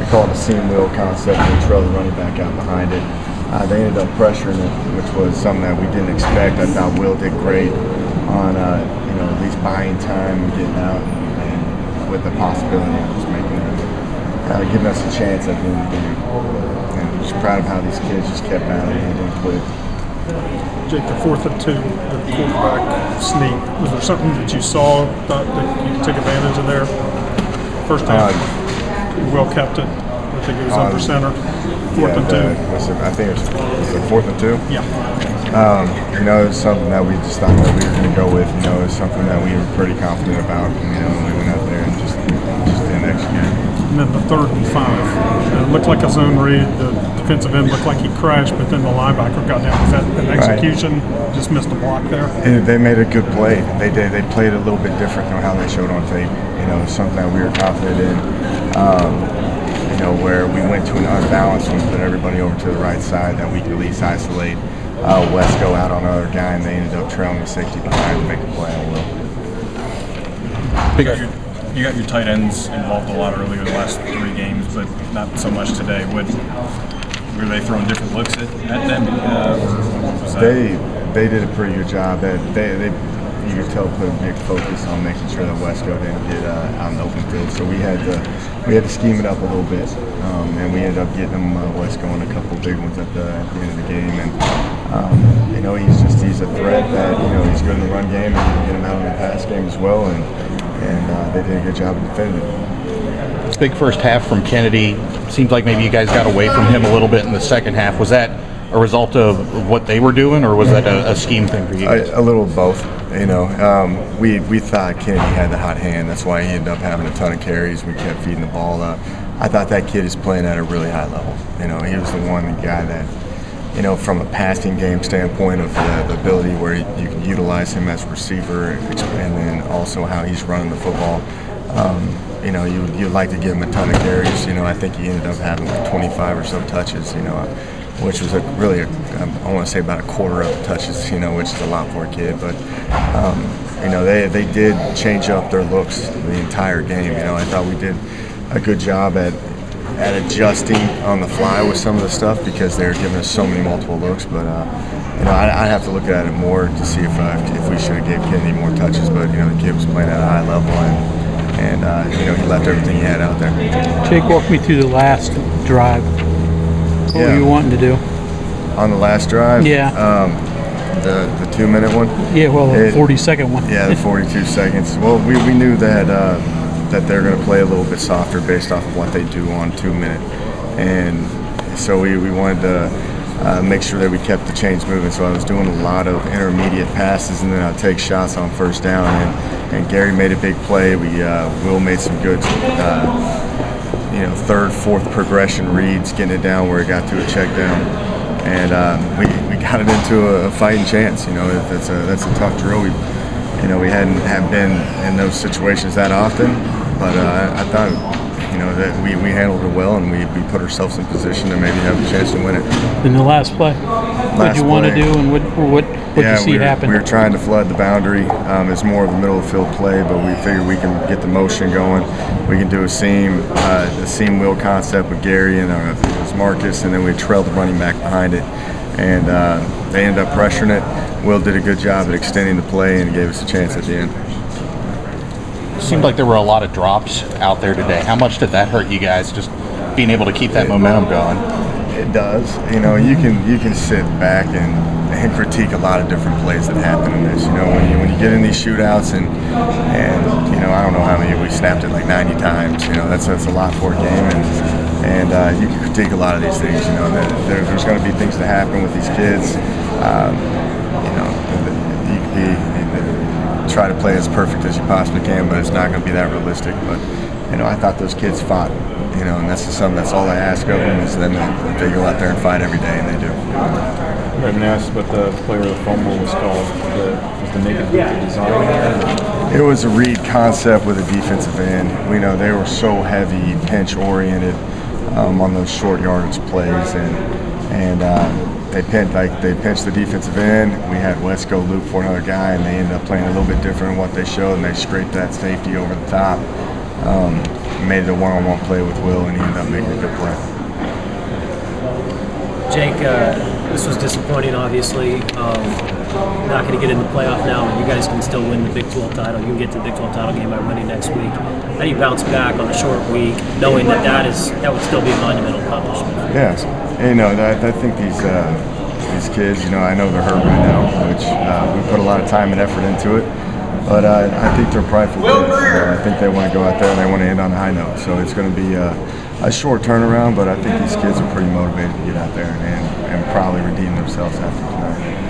we call it a seam wheel concept. We trail the running back out behind it. They ended up pressuring it, which was something that we didn't expect. I thought Will did great on at least buying time and getting out, and with the possibility of just making it, giving us a chance at the end of the game. And I'm just proud of how these kids just kept at it and didn't quit. Jake, the 4th and 2, the quarterback sneak. Was there something that you saw that you could take advantage of there? First half, Will kept it. I think it was under center. 4th and 2. I think it was 4th and 2. Yeah. It was something that we just thought that we were going to go with. It was something that we were pretty confident about. And we went out there and just didn't execute. And then the 3rd and 5. It looked like a zone read. The defensive end looked like he crashed, but then the linebacker got down. Was that an execution? Right. Just missed a block there? They made a good play. They did. They played a little bit different than how they showed on tape. Something that we were confident in. Where we went to an unbalanced and put everybody over to the right side that we could at least isolate. West go out on another guy, and they ended up trailing the safety behind to make a play on Will. You got your tight ends involved a lot earlier the last 3 games, but not so much today. Were they throwing different looks at them? Or was that? They did a pretty good job. You could tell put a big focus on making sure that Wesco didn't get out in the open field. So we had to scheme it up a little bit, and we ended up getting them Wesco on a couple big ones at the end of the game. And he's a threat that he's good in the run game, and you can get him out in the pass game as well. And they did a good job of defending it. Big first half from Kennedy. Seems like maybe you guys got away from him a little bit in the second half. Was that a result of what they were doing, or was that a scheme thing for you guys? A little of both. We thought Kennedy had the hot hand. That's why he ended up having a ton of carries. We kept feeding the ball up. I thought that kid is playing at a really high level. He was the guy that, from a passing game standpoint of the ability where you can utilize him as a receiver, and then also how he's running the football. You'd like to give him a ton of carries. I think he ended up having like 25 or so touches, which was I want to say about a quarter of the touches, which is a lot for a kid. But, they did change up their looks the entire game. I thought we did a good job at adjusting on the fly with some of the stuff because they were giving us so many multiple looks. But, I'd have to look at it more to see if we should have gave Kennedy more touches. But, the kid was playing at a high level, and he left everything he had out there. Jake, walk me through the last drive. What were you wanting to do? On the last drive? Yeah. The 2-minute one? Yeah, well, the 40-second one. Yeah, the 42 seconds. Well, we knew that they're going to play a little bit softer based off of what they do on 2-minute. And so we wanted to make sure that we kept the chains moving. So I was doing a lot of intermediate passes, and then I'd take shots on first down. And Gary made a big play. Will made some good third, fourth progression reads, getting it down where it got to a check down. And we got it into a fighting chance. That's a tough drill. We hadn't been in those situations that often, but I thought that we handled it well, and we put ourselves in position to maybe have a chance to win it. In the last play, what did you want to do, and what did you see happen? We were trying to flood the boundary. It's more of a middle of the field play, but we figured we can get the motion going. We can do a seam wheel concept with Gary and it was Marcus, and then we trailed the running back behind it, and they ended up pressuring it. Will did a good job at extending the play and gave us a chance at the end. It seemed like there were a lot of drops out there today. How much did that hurt you guys, just being able to keep that momentum going? It does. You can sit back and critique a lot of different plays that happen in this. When you get in these shootouts and I don't know how many we snapped it like 90 times. That's a lot for a game, and you can critique a lot of these things. There's going to be things that happen with these kids. You could try to play as perfect as you possibly can, but it's not going to be that realistic. But I thought those kids fought. And that's all I ask of them, is them that they go out there and fight every day, and they do. I've been asked what the player of the fumble was called. Was the naked design? It was a read concept with a defensive end. We know they were so heavy, pinch oriented on those short yardage plays, and they pinched the defensive end. We had West go loop for another guy, and they ended up playing a little bit different in what they showed, and they scraped that safety over the top. made it a one-on-one play with Will, and he ended up making a good play. Jake, this was disappointing, obviously. Not going to get in the playoff now, but you guys can still win the Big 12 title. You can get to the Big 12 title game by winning next week. How do you bounce back on a short week, knowing that would still be a monumental accomplishment? Yeah, I think these kids, I know they're hurt right now, which we put a lot of time and effort into it. But I think they're prideful kids. I think they want to go out there and they want to end on a high note. So it's going to be a short turnaround, but I think these kids are pretty motivated to get out there and probably redeem themselves after tonight.